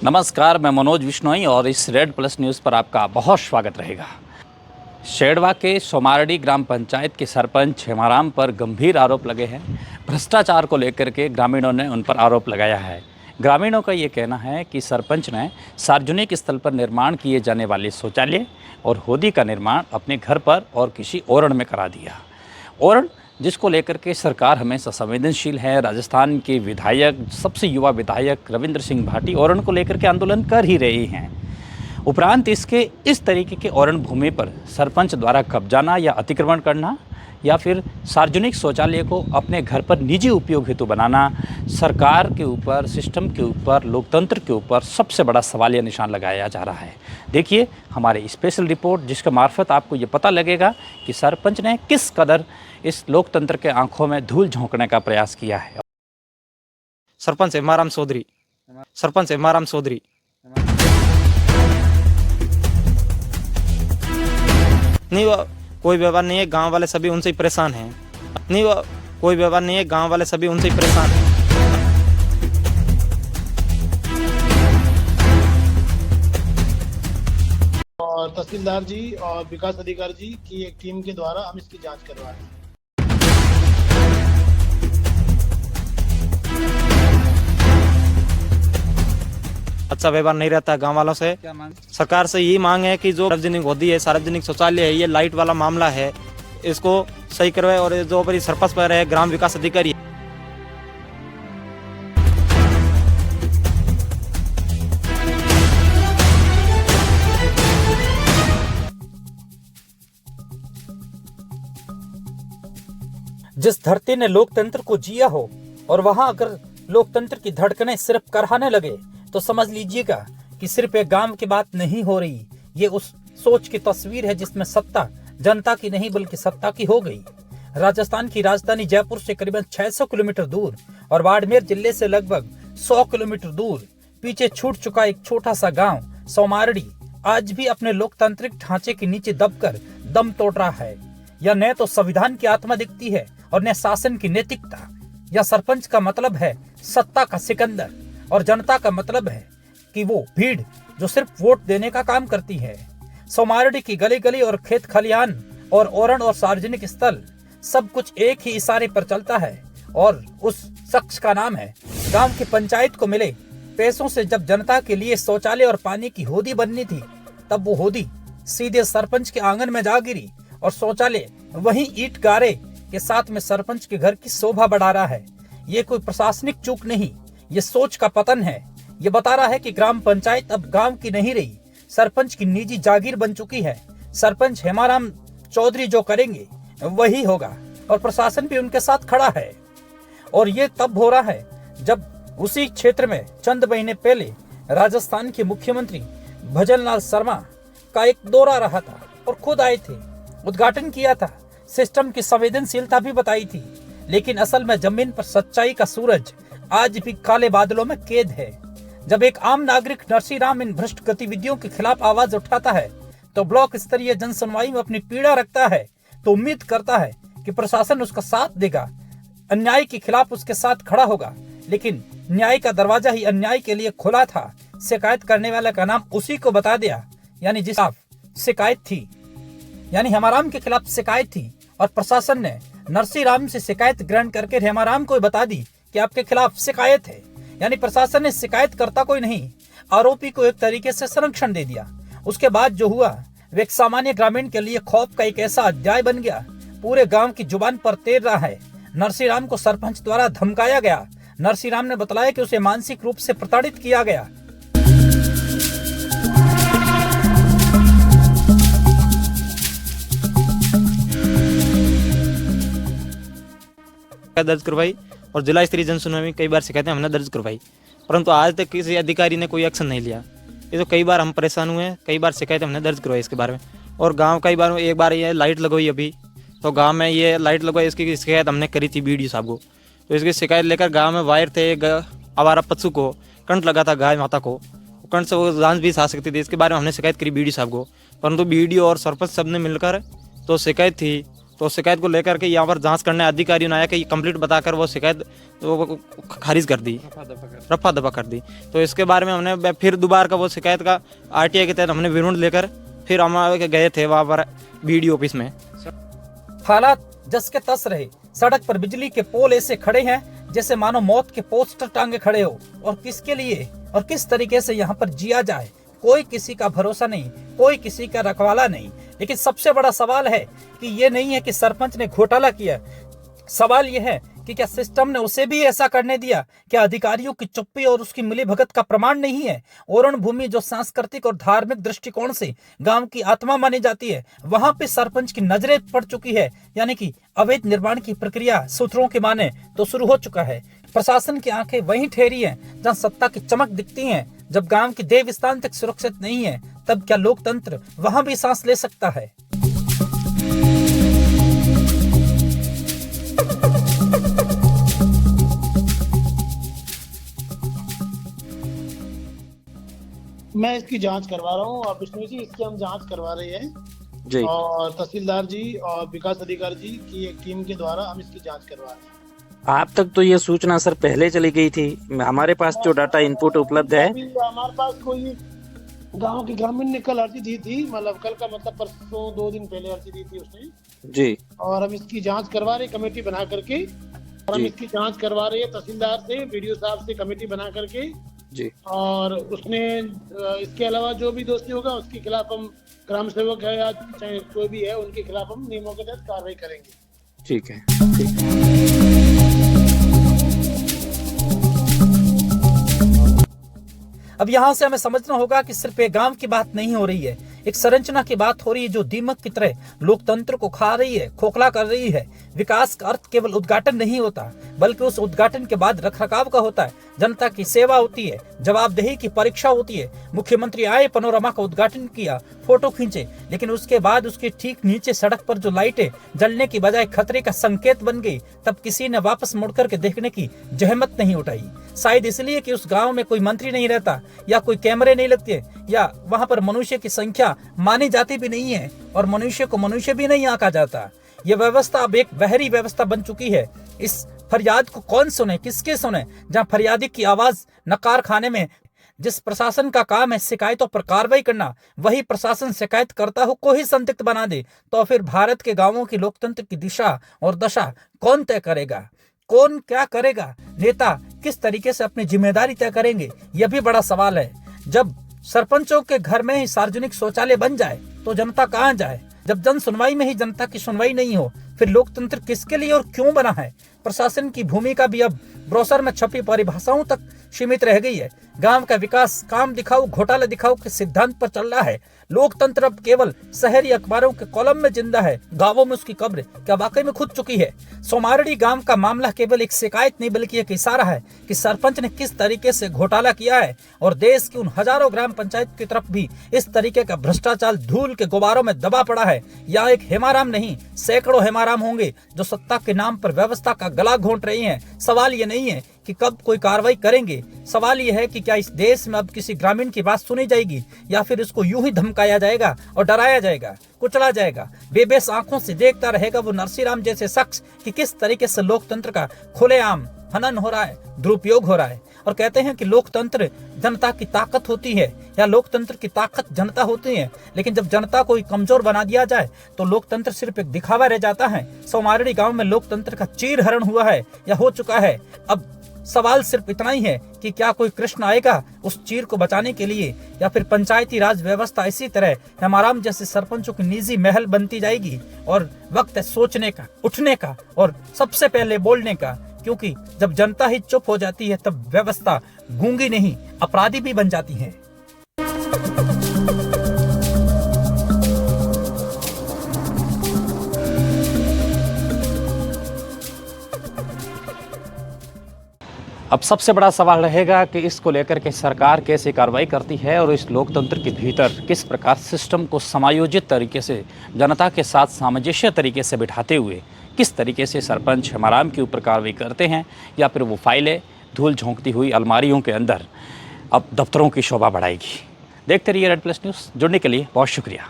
नमस्कार, मैं मनोज विश्नोई और इस रेड प्लस न्यूज़ पर आपका बहुत स्वागत रहेगा। शेड़वा के सोमारडी ग्राम पंचायत के सरपंच हेमाराम पर गंभीर आरोप लगे हैं। भ्रष्टाचार को लेकर के ग्रामीणों ने उन पर आरोप लगाया है। ग्रामीणों का ये कहना है कि सरपंच ने सार्वजनिक स्थल पर निर्माण किए जाने वाले शौचालय और होदी का निर्माण अपने घर पर और किसी ओरण में करा दिया। ओरण जिसको लेकर के सरकार हमेशा संवेदनशील है। राजस्थान के विधायक, सबसे युवा विधायक रविंद्र सिंह भाटी ओरण को लेकर के आंदोलन कर ही रहे हैं। उपरांत इसके इस तरीके के ओरण भूमि पर सरपंच द्वारा कब्जाना या अतिक्रमण करना या फिर सार्वजनिक शौचालय को अपने घर पर निजी उपयोग हेतु बनाना सरकार के ऊपर, सिस्टम के ऊपर, लोकतंत्र के ऊपर सबसे बड़ा सवालिया निशान लगाया जा रहा है। देखिए हमारी स्पेशल रिपोर्ट, जिसके मार्फत आपको ये पता लगेगा कि सरपंच ने किस कदर इस लोकतंत्र के आंखों में धूल झोंकने का प्रयास किया है। सरपंच हेमाराम चौधरी, सरपंच हेमाराम चौधरी। नहीं, वो कोई व्यवहार नहीं है, गांव वाले सभी उनसे ही परेशान हैं। नहीं, वो कोई व्यवहार नहीं है, गांव वाले सभी उनसे ही परेशान हैं। और तहसीलदार जी और विकास अधिकारी जी की एक टीम के द्वारा हम इसकी जांच करवा रहे हैं। अच्छा व्यवहार नहीं रहता गांव वालों से। क्या मांग? सरकार से यही मांग है कि जो सार्वजनिक होदी है, सार्वजनिक शौचालय है, ये लाइट वाला मामला है, इसको सही करवाए। और जो पर सरपंच पर है ग्राम विकास अधिकारी, जिस धरती ने लोकतंत्र को जिया हो और वहां अगर लोकतंत्र की धड़कनें सिर्फ कराने लगे तो समझ लीजिएगा कि सिर्फ एक गांव की बात नहीं हो रही, ये उस सोच की तस्वीर है जिसमें सत्ता जनता की नहीं बल्कि सत्ता की हो गई। राजस्थान की राजधानी जयपुर से करीबन 600 किलोमीटर दूर और बाड़मेर जिले से लगभग 100 किलोमीटर दूर पीछे छूट चुका एक छोटा सा गांव सोमारडी आज भी अपने लोकतांत्रिक ढांचे के नीचे दबकर दम तोड़ रहा है। यह न तो संविधान की आत्मा दिखती है और न शासन की नैतिकता। यह सरपंच का मतलब है सत्ता का सिकंदर और जनता का मतलब है कि वो भीड़ जो सिर्फ वोट देने का काम करती है। सोमारडी की गली गली और खेत खलिहान और ओरण और सार्वजनिक स्थल सब कुछ एक ही इशारे पर चलता है और उस शख्स का नाम है। गांव की पंचायत को मिले पैसों से जब जनता के लिए शौचालय और पानी की होदी बननी थी, तब वो होदी सीधे सरपंच के आंगन में जा गिरी और शौचालय वही ईंट गारे के साथ में सरपंच के घर की शोभा बढ़ा रहा है। ये कोई प्रशासनिक चूक नहीं, ये सोच का पतन है। ये बता रहा है कि ग्राम पंचायत अब गांव की नहीं रही, सरपंच की निजी जागीर बन चुकी है। सरपंच हेमाराम चौधरी जो करेंगे वही होगा और प्रशासन भी उनके साथ खड़ा है। और ये तब हो रहा है जब उसी क्षेत्र में चंद महीने पहले राजस्थान के मुख्यमंत्री भजनलाल शर्मा का एक दौरा रहा था और खुद आए थे, उद्घाटन किया था, सिस्टम की संवेदनशीलता भी बताई थी। लेकिन असल में जमीन पर सच्चाई का सूरज आज भी काले बादलों में कैद है। जब एक आम नागरिक नरसीराम इन भ्रष्ट गतिविधियों के खिलाफ आवाज उठाता है तो ब्लॉक स्तरीय जन सुनवाई में अपनी पीड़ा रखता है, तो उम्मीद करता है कि प्रशासन उसका साथ देगा, अन्याय के खिलाफ उसके साथ खड़ा होगा। लेकिन न्याय का दरवाजा ही अन्याय के लिए खुला था। शिकायत करने वाले का नाम उसी को बता दिया, यानी जिस शिकायत थी, यानी हेमाराम के खिलाफ शिकायत थी और प्रशासन ने नरसीराम से शिकायत ग्रहण करके हेमाराम को बता दी कि आपके खिलाफ शिकायत है। यानी प्रशासन ने शिकायत करता कोई नहीं, आरोपी को एक तरीके से संरक्षण दे दिया। उसके बाद जो हुआ वे एक सामान्य ग्रामीण के लिए खौफ का एक ऐसा अध्याय बन गया, पूरे गांव की जुबान पर तैर रहा है। नरसीराम को सरपंच द्वारा धमकाया गया। नरसीराम ने बताया कि उसे मानसिक रूप से प्रताड़ित किया गया। दर्ज करवाई और जिला स्तरीय जन सुनवाई में कई बार शिकायतें हमने दर्ज करवाई, परंतु आज तक किसी अधिकारी ने कोई एक्शन नहीं लिया। ये तो कई बार हम परेशान हुए हैं, कई बार शिकायतें हमने दर्ज करवाई इसके बारे में। और गांव कई बार, एक बार ये लाइट लगवाई अभी, तो गांव में ये लाइट लगवाई, इसकी शिकायत हमने करी थी बीडीओ साहब को। तो इसकी शिकायत लेकर गाँव में वायर थे, आवारा पशु को करंट लगा था, गाय माता को, करंट से वो जान भी आ सकती थी। इसके बारे में हमने शिकायत करी बीडीओ साहब को, परंतु बीडीओ और सरपंच सब ने मिलकर तो शिकायत थी तो उस शिकायत को लेकर के यहाँ पर जांच करने अधिकारियों ने आया कि कंप्लीट बताकर वो शिकायत वो खारिज कर दी, रफा दफा कर दी। तो इसके बारे में हमने फिर दोबारा का वो शिकायत का RTI के तहत हमने विवरण लेकर फिर हम गए थे वहाँ पर BDO ऑफिस में। हालात जस के तस रहे। सड़क पर बिजली के पोल ऐसे खड़े हैं जैसे मानो मौत के पोस्टर टांगे खड़े हो। और किसके लिए और किस तरीके से यहाँ पर जिया जाए, कोई किसी का भरोसा नहीं, कोई किसी का रखवाला नहीं। लेकिन सबसे बड़ा सवाल है कि ये नहीं है कि सरपंच ने घोटाला किया, सवाल ये है कि क्या सिस्टम ने उसे भी ऐसा करने दिया? क्या अधिकारियों की चुप्पी और उसकी मिलीभगत का प्रमाण नहीं है? ओरण भूमि जो सांस्कृतिक और धार्मिक दृष्टिकोण से गांव की आत्मा मानी जाती है, वहां पे सरपंच की नजरें पड़ चुकी है। यानी कि अवैध निर्माण की प्रक्रिया सूत्रों के माने तो शुरू हो चुका है। प्रशासन की आंखें वहीं ठहरी हैं जहां सत्ता की चमक दिखती है। जब गांव के देव स्थान तक सुरक्षित नहीं है, तब क्या लोकतंत्र वहां भी सांस ले सकता है? मैं इसकी जांच करवा रहा हूँ और विष्णु जी इसकी हम जांच करवा रहे हैं जी। और तहसीलदार जी और विकास अधिकारी जी की एक टीम के द्वारा हम इसकी जांच करवा रहे हैं। आप तक तो ये सूचना सर पहले चली गई थी। हमारे पास जो डाटा इनपुट उपलब्ध है, अभी हमारे पास कोई गांव की ग्रामीण ने कल अर्जी दी थी, मतलब कल का मतलब परसों 2 दिन पहले अर्जी दी थी उसने जी। और हम इसकी जांच करवा रहे कमेटी बना करके, और हम जी। इसकी जांच करवा रहे हैं तहसीलदार से, BDO साहब से कमेटी बना करके जी। और उसने इसके अलावा जो भी दोषी होगा उसके खिलाफ हम ग्राम सेवक है या चाहे कोई भी है उनके खिलाफ हम नियमों के तहत कार्रवाई करेंगे। ठीक है, ठीक है। अब यहाँ से हमें समझना होगा कि सिर्फ एक गांव की बात नहीं हो रही है, एक संरचना की बात हो रही है जो दीमक की तरह लोकतंत्र को खा रही है, खोखला कर रही है। विकास का अर्थ केवल उद्घाटन नहीं होता, बल्कि उस उद्घाटन के बाद रखरखाव का होता है। जनता की सेवा होती है, जवाबदेही की परीक्षा होती है। मुख्यमंत्री आए, पैनोरमा का उद्घाटन किया, फोटो खींचे, लेकिन उसके बाद उसके ठीक नीचे सड़क पर जो लाइटें जलने की बजाय खतरे का संकेत बन गई, तब किसी ने वापस मुड़कर के देखने की जहमत नहीं उठाई। शायद इसलिए कि उस गांव में कोई मंत्री नहीं रहता, या कोई कैमरे नहीं लगते, या वहां पर मनुष्य की संख्या मानी जाती भी नहीं है, और मनुष्य को मनुष्य भी नहीं आंका जाता। यह व्यवस्था अब एक बहरी व्यवस्था बन चुकी है। इस फरियाद को कौन सुने, किसके सुने? जहां फरियादी की आवाज नकार खाने में जिस प्रशासन का काम है शिकायतों पर कार्रवाई करना, वही प्रशासन शिकायत करता हो को ही संदिग्ध बना दे, तो फिर भारत के गांवों की लोकतंत्र की दिशा और दशा कौन तय करेगा? कौन क्या करेगा? नेता किस तरीके से अपनी जिम्मेदारी तय करेंगे? यह भी बड़ा सवाल है। जब सरपंचों के घर में ही सार्वजनिक शौचालय बन जाए तो जनता कहाँ जाए? जब जन सुनवाई में ही जनता की सुनवाई नहीं हो, फिर लोकतंत्र किसके लिए और क्यों बना है? प्रशासन की भूमिका भी अब ब्रोशर में छपी परिभाषाओं तक सीमित रह गई है। गांव का विकास काम दिखाओ घोटाला दिखाओ के सिद्धांत पर चल रहा है। लोकतंत्र अब केवल शहरी अखबारों के कॉलम में जिंदा है, गांवों में उसकी कब्र क्या वाकई में खुद चुकी है? सोमारडी गांव का मामला केवल एक शिकायत नहीं बल्कि एक इशारा है कि सरपंच ने किस तरीके से घोटाला किया है, और देश की उन हजारों ग्राम पंचायत की तरफ भी इस तरीके का भ्रष्टाचार धूल के गुब्बारों में दबा पड़ा है। यहाँ एक हेमाराम नहीं, सैकड़ों हेमाराम होंगे जो सत्ता के नाम पर व्यवस्था का गला घोंट रहे हैं। सवाल ये नहीं है कि कब कोई कार्रवाई करेंगे, सवाल यह है कि क्या इस देश में अब किसी ग्रामीण की बात सुनी जाएगी, या फिर इसको यूं ही धमकाया जाएगा और डराया जाएगा, कुचला जाएगा। बेबस आंखों से देखता रहेगा वो नरसिंह जैसे शख्स कि किस तरीके से लोकतंत्र का खुलेआम हनन हो रहा है, दुरुपयोग हो रहा है। और कहते हैं कि लोकतंत्र जनता की ताकत होती है, या लोकतंत्र की ताकत जनता होती है, लेकिन जब जनता को कमजोर बना दिया जाए तो लोकतंत्र सिर्फ एक दिखावा रह जाता है। सोमारडी गांव में लोकतंत्र का चीरहरण हुआ है या हो चुका है। अब सवाल सिर्फ इतना ही है कि क्या कोई कृष्ण आएगा उस चीर को बचाने के लिए, या फिर पंचायती राज व्यवस्था इसी तरह हेमाराम जैसे सरपंचों की निजी महल बनती जाएगी। और वक्त है सोचने का, उठने का और सबसे पहले बोलने का, क्योंकि जब जनता ही चुप हो जाती है तब व्यवस्था गूंगी नहीं अपराधी भी बन जाती है। अब सबसे बड़ा सवाल रहेगा कि इसको लेकर के सरकार कैसे कार्रवाई करती है, और इस लोकतंत्र के भीतर किस प्रकार सिस्टम को समायोजित तरीके से जनता के साथ सामंजस्य तरीके से बिठाते हुए किस तरीके से सरपंच हेमाराम के ऊपर कार्रवाई करते हैं, या फिर वो फाइलें धूल झोंकती हुई अलमारियों के अंदर अब दफ्तरों की शोभा बढ़ाएगी। देखते रहिए रेड प्लस न्यूज़। जुड़ने के लिए बहुत शुक्रिया।